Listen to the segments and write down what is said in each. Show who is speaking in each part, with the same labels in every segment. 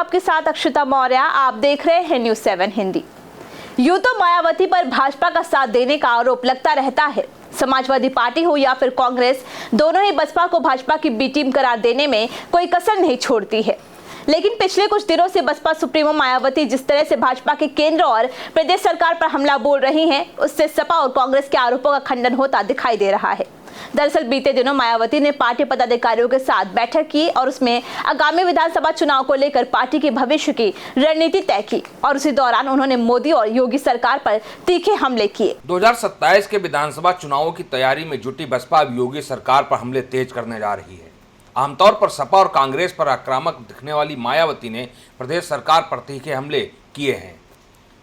Speaker 1: आपके साथ अक्षिता मौर्य। आप देख रहे हैं न्यूज़ 7 हिंदी। यूं तो मायावती पर भाजपा का साथ देने का आरोप लगता रहता है। समाजवादी पार्टी हो या फिर कांग्रेस, दोनों ही बसपा को भाजपा की बी टीम करार देने में कोई कसर नहीं छोड़ती है। लेकिन पिछले कुछ दिनों से बसपा सुप्रीमो मायावती जिस तरह से भाजपा के केंद्र और प्रदेश सरकार पर हमला बोल रही हैं, उससे सपा और कांग्रेस के आरोपों का खंडन होता दिखाई दे रहा है। दरअसल बीते दिनों मायावती ने पार्टी पदाधिकारियों के साथ बैठक की और उसमें आगामी विधानसभा चुनाव को लेकर पार्टी के भविष्य की रणनीति तय की और उसी दौरान उन्होंने मोदी और योगी सरकार पर तीखे हमले किए।
Speaker 2: 2027 के विधानसभा चुनावों की तैयारी में जुटी बसपा अब योगी सरकार पर हमले तेज करने जा रही है। आमतौर पर सपा और कांग्रेस पर आक्रामक दिखने वाली मायावती ने प्रदेश सरकार पर तीखे हमले किए हैं।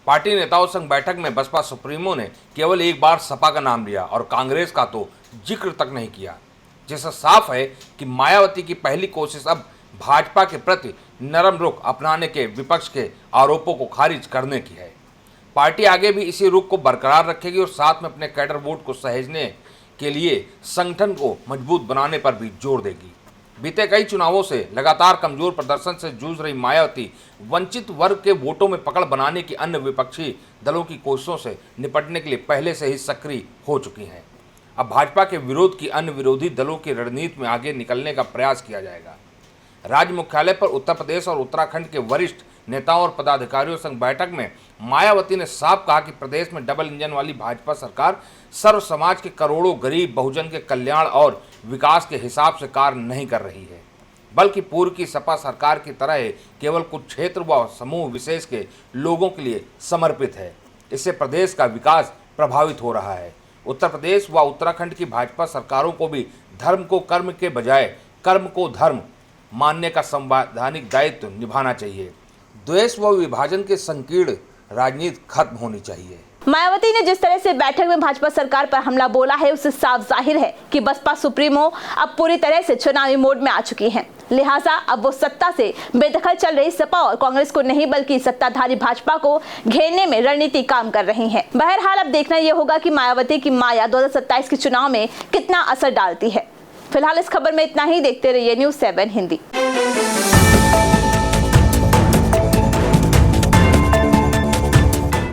Speaker 2: पार्टी नेताओं संग बैठक में बसपा सुप्रीमो ने केवल एक बार सपा का नाम लिया और कांग्रेस का तो जिक्र तक नहीं किया, जिससे साफ है कि मायावती की पहली कोशिश अब भाजपा के प्रति नरम रुख अपनाने के विपक्ष के आरोपों को खारिज करने की है। पार्टी आगे भी इसी रुख को बरकरार रखेगी और साथ में अपने कैडर वोट को सहेजने के लिए संगठन को मजबूत बनाने पर भी जोर देगी। बीते कई चुनावों से लगातार कमजोर प्रदर्शन से जूझ रही मायावती वंचित वर्ग के वोटों में पकड़ बनाने की अन्य विपक्षी दलों की कोशिशों से निपटने के लिए पहले से ही सक्रिय हो चुकी हैं। अब भाजपा के विरोध की अन्य विरोधी दलों की रणनीति में आगे निकलने का प्रयास किया जाएगा। राज्य मुख्यालय पर उत्तर प्रदेश और उत्तराखंड के वरिष्ठ नेताओं और पदाधिकारियों संग बैठक में मायावती ने साफ कहा कि प्रदेश में डबल इंजन वाली भाजपा सरकार सर्व समाज के करोड़ों गरीब बहुजन के कल्याण और विकास के हिसाब से कार्य नहीं कर रही है, बल्कि पूर्व की सपा सरकार की तरह केवल कुछ क्षेत्र व समूह विशेष के लोगों के लिए समर्पित है। इससे प्रदेश का विकास प्रभावित हो रहा है। उत्तर प्रदेश व उत्तराखंड की भाजपा सरकारों को भी धर्म को कर्म के बजाय कर्म को धर्म मानने का संवैधानिक दायित्व निभाना चाहिए। द्वेष व विभाजन के संकीर्ण राजनीति खत्म होनी चाहिए।
Speaker 1: मायावती ने जिस तरह से बैठक में भाजपा सरकार पर हमला बोला है, उससे साफ जाहिर है कि बसपा सुप्रीमो अब पूरी तरह से चुनावी मोड में आ चुकी हैं। लिहाजा अब वो सत्ता से बेदखल चल रही सपा और कांग्रेस को नहीं बल्कि सत्ताधारी भाजपा को घेरने में रणनीति काम कर रही है। बहरहाल अब देखना यह होगा कि मायावती की माया 2027 के चुनाव में कितना असर डालती है। फिलहाल इस खबर में इतना ही। देखते रहिए न्यूज़ 7 हिंदी।